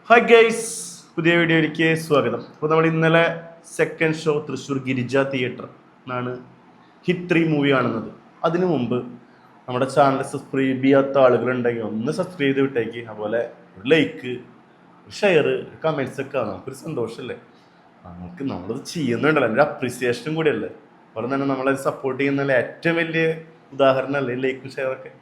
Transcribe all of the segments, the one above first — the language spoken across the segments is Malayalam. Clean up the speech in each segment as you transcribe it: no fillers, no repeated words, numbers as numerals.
ഹായ് ഗൈസ്, പുതിയ വീഡിയോയിലേക്ക് സ്വാഗതം. അപ്പോൾ നമ്മൾ ഇന്നലെ second show Thrissur Girija theatre എന്നാണ് ഹിറ്റ് 3 മൂവി കാണുന്നത്. അതിനു മുമ്പ് നമ്മുടെ ചാനൽ സബ്സ്ക്രൈബ് ചെയ്യാത്ത ആളുകളുണ്ടെങ്കിൽ ഒന്ന് സബ്സ്ക്രൈബ് ചെയ്ത് വിട്ടേക്ക്. അതുപോലെ ഒരു ലൈക്ക്, ഒരു ഷെയർ, കമൻസ് ഒക്കെ നമുക്കൊരു സന്തോഷമല്ലേ. നമ്മളത് ചെയ്യുന്നുണ്ടല്ലോ, ഒരു അപ്രീസിയേഷനും കൂടിയല്ലേ. അതുപോലെ തന്നെ നമ്മളത് സപ്പോർട്ട് ചെയ്യുന്നതിൽ ഏറ്റവും വലിയ ഉദാഹരണമല്ലേ ലൈക്കും ഷെയറൊക്കെ.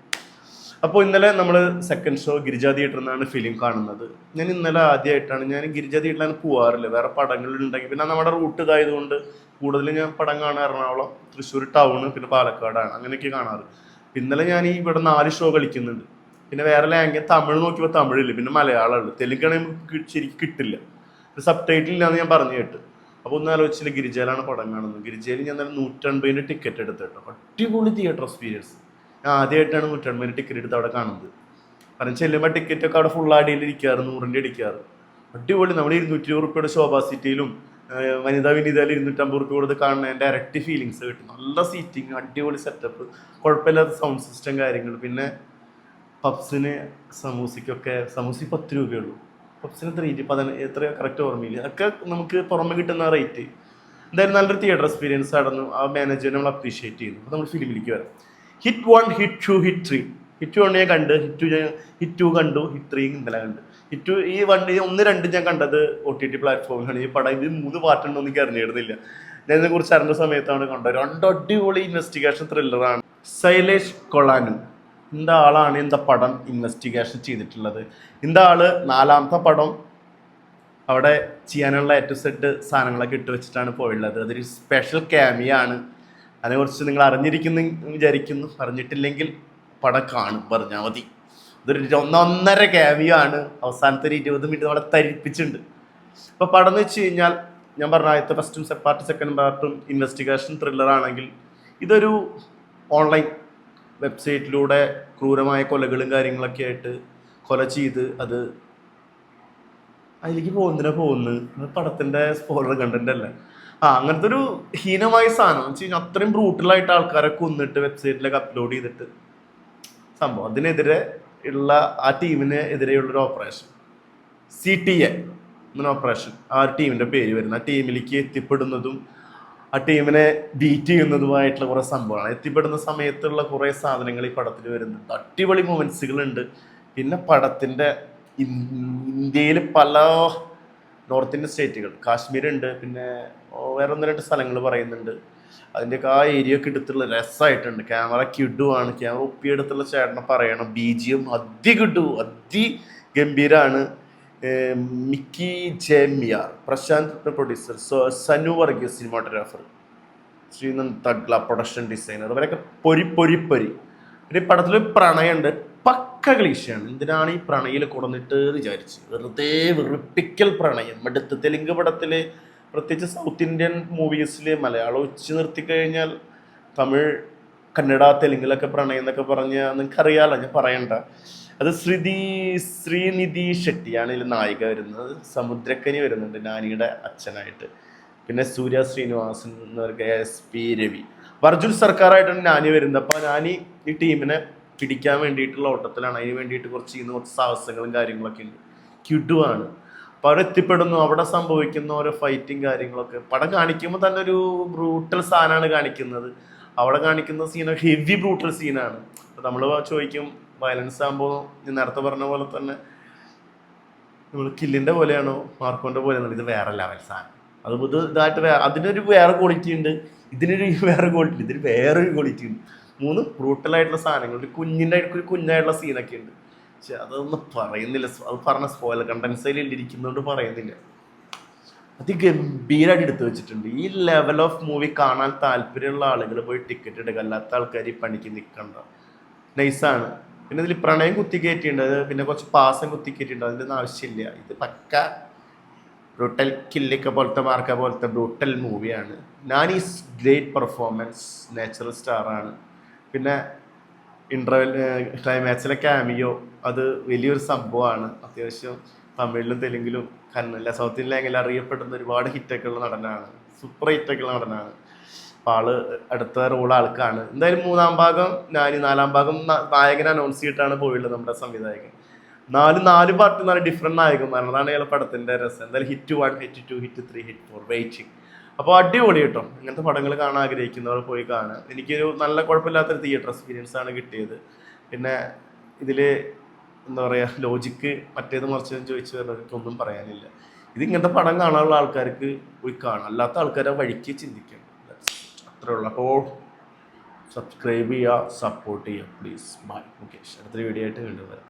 അപ്പോൾ ഇന്നലെ നമ്മൾ സെക്കൻഡ് ഷോ ഗിരിജ തിയേറ്ററിൽ നിന്നാണ് ഫിലിം കാണുന്നത്. ഞാൻ ഇന്നലെ ആദ്യമായിട്ടാണ്, ഞാൻ ഗിരിജ തിയേറ്ററിലാണ് പോകാറില്ല, വേറെ പടങ്ങളുണ്ടെങ്കിൽ. പിന്നെ നമ്മുടെ റൂട്ട് ഇതായതുകൊണ്ട് കൂടുതലും ഞാൻ പടം കാണാൻ എറണാകുളം, തൃശ്ശൂർ ടൗണ്, പിന്നെ പാലക്കാടാണ്, അങ്ങനെയൊക്കെ കാണാറ്. ഇന്നലെ ഞാൻ ഇവിടെ 4 ഷോ കളിക്കുന്നുണ്ട്. പിന്നെ വേറെ ലാംഗ്വേജ് തമിഴ് നോക്കിയപ്പോൾ തമിഴില്ല, പിന്നെ മലയാളമുള്ളൂ. തെലുങ്കാണെങ്കിൽ ശരിക്കും കിട്ടില്ല, ഒരു സബ് ടൈറ്റിൽ ഇല്ലാന്ന് ഞാൻ പറഞ്ഞു കേട്ട്. അപ്പോൾ ഒന്ന് ആലോചിച്ചില്ല, ഗിരിജയിലാണ് പടം കാണുന്നത്. ഗിരിജയിൽ ഞാൻ നല്ല 150 ടിക്കറ്റ് എടുത്ത് കേട്ടോ. അടിപൊളി തിയേറ്റർ എക്സ്പീരിയൻസ്. ഞാൻ ആദ്യമായിട്ടാണ് 150 ടിക്കറ്റ് എടുത്ത് അവിടെ കാണുന്നത്. കാരണം ചെല്ലുമ്പോൾ ടിക്കറ്റൊക്കെ അവിടെ ഫുൾ അടിയിലിരിക്കാറ്, 100 അടിക്കാറ്. അടിപൊളി. നമ്മൾ 220 റുപ്യയുടെ ശോഭാ സീറ്റിലും വനിതാ വിനീതയിൽ 250 റുപ്യ കൊടുത്ത് കാണുന്ന ഡയറക്റ്റ് ഫീലിങ്സ് കിട്ടും. നല്ല സീറ്റിങ്, അടിപൊളി സെറ്റപ്പ്, കുഴപ്പമില്ലാത്ത സൗണ്ട് സിസ്റ്റം കാര്യങ്ങൾ. പിന്നെ പബ്സിന് സമൂസയ്ക്കൊക്കെ സമൂസ 10 രൂപയുള്ളൂ. പബ്സിന് 3 എത്ര കറക്റ്റ് ഓർമ്മയില്ല. അതൊക്കെ നമുക്ക് പുറമെ കിട്ടുന്ന റേറ്റ്. എന്തായാലും നല്ലൊരു തിയേറ്റർ എക്സ്പീരിയൻസ് ആയിരുന്നു. ആ മാനേജറിനെ നമ്മൾ അപ്രീഷിയേറ്റ് ചെയ്യുന്നു. അപ്പോൾ നമ്മൾ ഫിലിമിലേക്ക് വരാം. Hit 1, hit 2, hit 3. ഹിറ്റ് 1 ഞാൻ കണ്ട്, ഹിറ്റ് 2 കണ്ടു, ഹിറ്റ് 3 ഇന്നലെ കണ്ട്. ഹിറ്റ് 2 ഈ 1, 2 ഞാൻ കണ്ടത് OTT പ്ലാറ്റ്ഫോമിലാണ്. ഈ പടം ഇത് 3 പാർട്ടുണ്ടോ എന്ന് എനിക്ക് അറിഞ്ഞിരുന്നില്ല. ഞാൻ ഇതിനെക്കുറിച്ച് അറിഞ്ഞ സമയത്താണ് കണ്ടത്. 2 അടിപൊളി ഇൻവെസ്റ്റിഗേഷൻ ത്രില്ലറാണ്. ശൈലേഷ് കൊളാനു இந்த ആളാണ് இந்த പടം ഇൻവെസ്റ്റിഗേഷൻ ചെയ്തിട്ടുള്ളത്. இந்த ആള് 4ാമത്തെ പടം അവിടെ ചെയ്യാനുള്ള A to Z സാധനങ്ങളൊക്കെ ഇട്ട് വെച്ചിട്ടാണ് പോയുള്ളത്. അതൊരു സ്പെഷ്യൽ ക്യാമിയാണ്. അതിനെക്കുറിച്ച് നിങ്ങൾ അറിഞ്ഞിരിക്കുന്നു വിചാരിക്കുന്നു. അറിഞ്ഞിട്ടില്ലെങ്കിൽ പടം കാണും, പറഞ്ഞാൽ മതി. ഇതൊരു 1.5 ക്യാമിയോ ആണ്. അവസാനത്തെ ഒരു 20 മിനിറ്റ് നമ്മളെ തരിപ്പിച്ചിട്ടുണ്ട്. ഇപ്പോൾ പടം എന്ന് വെച്ച് കഴിഞ്ഞാൽ, ഞാൻ പറഞ്ഞ ആദ്യത്തെ ഫസ്റ്റും പാർട്ട് സെക്കൻഡ് പാർട്ടും ഇൻവെസ്റ്റിഗേഷൻ ത്രില്ലറാണെങ്കിൽ, ഇതൊരു ഓൺലൈൻ വെബ്സൈറ്റിലൂടെ ക്രൂരമായ കൊലകളും കാര്യങ്ങളൊക്കെ ആയിട്ട് കൊല ചെയ്ത് അത് അതിലേക്ക് പോകുന്നു. പടത്തിൻ്റെ സ്പോയിലർ കണ്ടന്റ് അല്ല. അങ്ങനത്തെ ഒരു ഹീനമായ സാധനം എന്ന് വെച്ച് കഴിഞ്ഞാൽ അത്രയും ബ്രൂട്ടലായിട്ട് ആൾക്കാരെ കൊന്നിട്ട് വെബ്സൈറ്റിലേക്ക് അപ്ലോഡ് ചെയ്തിട്ട് സംഭവം. അതിനെതിരെ ഉള്ള ആ ടീമിന് എതിരെയുള്ളൊരു ഓപ്പറേഷൻ, CTA എന്ന ഓപ്പറേഷൻ, ആ ടീമിൻ്റെ പേര് വരുന്ന ആ ടീമിലേക്ക് എത്തിപ്പെടുന്നതും ആ ടീമിനെ ബീറ്റ് ചെയ്യുന്നതുമായിട്ടുള്ള കുറേ സംഭവമാണ്. എത്തിപ്പെടുന്ന സമയത്തുള്ള കുറേ സാധനങ്ങൾ ഈ പടത്തിൽ വരുന്നുണ്ട്. അടിപൊളി മൊമെൻറ്റ്സുകളുണ്ട്. പിന്നെ പടത്തിൻ്റെ ഇന്ത്യയിൽ പല നോർത്ത് ഇന്ത്യൻ സ്റ്റേറ്റുകൾ, കാശ്മീരുണ്ട്, പിന്നെ വേറെ 1-2 സ്ഥലങ്ങൾ പറയുന്നുണ്ട്. അതിൻ്റെയൊക്കെ ആ ഏരിയ ഒക്കെ എടുത്തുള്ള രസമായിട്ടുണ്ട്. ക്യാമറ കിഡുവാണ്. ക്യാമറ ഒപ്പിയെടുത്തുള്ള ചേട്ടനെ പറയണം. BGM കിഡു, ഗംഭീരാണ്. Mickey J Meyer, Prashanth producer, Sanu Varghese cinematographer, Sreenand Thagla production designer, അവരൊക്കെ പൊരി. പിന്നെ ഈ പടത്തിൽ പ്രണയമുണ്ട്. പക്ക ക്ലീശയാണ്. എന്തിനാണ് ഈ പ്രണയിൽ കൊടുന്നിട്ട് വിചാരിച്ച്, വെറുതെ വെറുപ്പിക്കൽ പ്രണയം. അടുത്ത് തെലുങ്ക് പടത്തിൽ, പ്രത്യേകിച്ച് സൗത്ത് ഇന്ത്യൻ മൂവീസിൽ മലയാളം ഉച്ച നിർത്തി കഴിഞ്ഞാൽ തമിഴ്, കന്നഡ, തെലുങ്കിലൊക്കെ പ്രണയം എന്നൊക്കെ പറഞ്ഞാൽ നിങ്ങൾക്കറിയാമല്ലോ, ഞാൻ പറയണ്ട. അത് ശ്രീനിധി ഷെട്ടിയാണ് ഇതിൽ നായിക വരുന്നത്. സമുദ്രക്കനി വരുന്നുണ്ട് നാനിയുടെ അച്ഛനായിട്ട്. പിന്നെ സൂര്യ ശ്രീനിവാസൻ എന്നവർക്ക് SP രവി, വർജുൽ സർക്കാരായിട്ടാണ് നാനി വരുന്നത്. അപ്പോൾ നാനി ഈ ടീമിനെ പിടിക്കാൻ വേണ്ടിയിട്ടുള്ള ഓട്ടത്തിലാണ്. അതിന് വേണ്ടിയിട്ട് കുറച്ച് സാഹസങ്ങളും കാര്യങ്ങളൊക്കെ ഉണ്ട്. ക്യുഡുവാണ്. അപ്പോൾ അവരെത്തിപ്പെടുന്നു. അവിടെ സംഭവിക്കുന്ന ഓരോ ഫൈറ്റിങ് കാര്യങ്ങളൊക്കെ പടം കാണിക്കുമ്പോൾ തന്നെ ഒരു ബ്രൂട്ടൽ സാധനമാണ് കാണിക്കുന്നത്. അവിടെ കാണിക്കുന്ന സീന ഹെവി ബ്രൂട്ടൽ സീനാണ്. അപ്പോൾ നമ്മൾ ചോദിക്കും, വയലൻസ് ആകുമ്പോൾ ഞാൻ നേരത്തെ പറഞ്ഞ പോലെ തന്നെ നമ്മൾ കില്ലിൻ്റെ പോലെയാണോ മാർക്കോൻ്റെ പോലെയാണോ? ഇത് വേറെ ലെവൽ സാധനം. അത് ഇതായിട്ട് അതിനൊരു വേറെ ക്വാളിറ്റി ഉണ്ട്, ഇതിനൊരു വേറെ ക്വാളിറ്റി, ഇതിന് വേറൊരു ക്വാളിറ്റി ഉണ്ട്. 3 ബ്രൂട്ടലായിട്ടുള്ള സാധനങ്ങൾ. ഒരു കുഞ്ഞായിട്ടുള്ള സീനൊക്കെ ഉണ്ട്. പക്ഷെ അതൊന്നും പറയുന്നില്ല. അത് പറഞ്ഞ സ്പോയിലർ കണ്ടൻസിൽ ഇരിക്കുന്നതുകൊണ്ട് പറയുന്നില്ല. അതിഗംഭീരമായിട്ട് എടുത്തു വെച്ചിട്ടുണ്ട്. ഈ ലെവൽ ഓഫ് മൂവി കാണാൻ താല്പര്യമുള്ള ആളുകൾ പോയി ടിക്കറ്റ് എടുക്കുക, അല്ലാത്ത ആൾക്കാർ ഈ പണിക്ക് നിൽക്കണ്ട. നൈസാണ്. പിന്നെ ഇതിൽ പ്രണയം കുത്തിക്കയറ്റിയിട്ടുണ്ട്, പിന്നെ കുറച്ച് പാസം കുത്തിക്കയറ്റിയിട്ടുണ്ട്. അതിൻ്റെ ഒന്നും ആവശ്യമില്ല. ഇത് പക്ക ബ്രൂട്ടൽ കില്ലൊക്കെ പോലത്തെ മാർക്ക പോലത്തെ ബ്രൂട്ടൽ മൂവിയാണ്. നാനീസ് ഗ്രേറ്റ് പെർഫോമൻസ്, നാച്ചുറൽ സ്റ്റാറാണ്. പിന്നെ ഇൻ്റർവെൽ ക്ലൈമാക്സിലെ ക്യാമിയോ അത് വലിയൊരു സംഭവമാണ്. അത്യാവശ്യം തമിഴിലും തെലുങ്കിലും സൗത്ത് ഇന്ത്യൻ ലാംഗ്വേജിൽ അറിയപ്പെടുന്ന ഒരുപാട് ഹിറ്റൊക്കെ ഉള്ള നടനാണ്. സൂപ്പർ ഹിറ്റൊക്കെ ഉള്ള നടനാണ്. അപ്പോൾ ആള് അടുത്ത റോൾ ആൾക്കാണ്. എന്തായാലും 3-ാം ഭാഗം നാനി, 4-ാം ഭാഗം നായകനെ അനൗൺസ് ചെയ്തിട്ടാണ് പോയുള്ളത് നമ്മുടെ സംവിധായകൻ. നാല് പാർട്ട് 4 ഡിഫറെന്റ് നായകന്മാരാണ്. അതാണ് ഇയാളെ പടത്തിന്റെ രസം. എന്തായാലും hit 1, hit 2, hit 3, hit 4 waiting. അപ്പോൾ അടിപൊളി കേട്ടോ. ഇങ്ങനത്തെ പടങ്ങൾ കാണാൻ ആഗ്രഹിക്കുന്നവർ പോയി കാണുക. എനിക്കൊരു നല്ല കുഴപ്പമില്ലാത്തൊരു തിയേറ്റർ എക്സ്പീരിയൻസ് ആണ് കിട്ടിയത്. പിന്നെ ഇതിൽ എന്താ പറയുക, ലോജിക്ക് മറ്റേത് മറിച്ചതെന്ന് ചോദിച്ചു വരുന്നവർക്ക് ഒന്നും പറയാനില്ല. ഇത് ഇങ്ങനത്തെ പടം കാണാനുള്ള ആൾക്കാർക്ക് പോയി കാണാം, അല്ലാത്ത ആൾക്കാരെ വഴിക്ക് ചിന്തിക്കണം. അത്രേ ഉള്ളൂ. അപ്പോൾ സബ്സ്ക്രൈബ് ചെയ്യുക, സപ്പോർട്ട് ചെയ്യുക പ്ലീസ്. ബൈ. ഓക്കെ, അടുത്തൊരു വീഡിയോ ആയിട്ട് വീണ്ടും വരാം.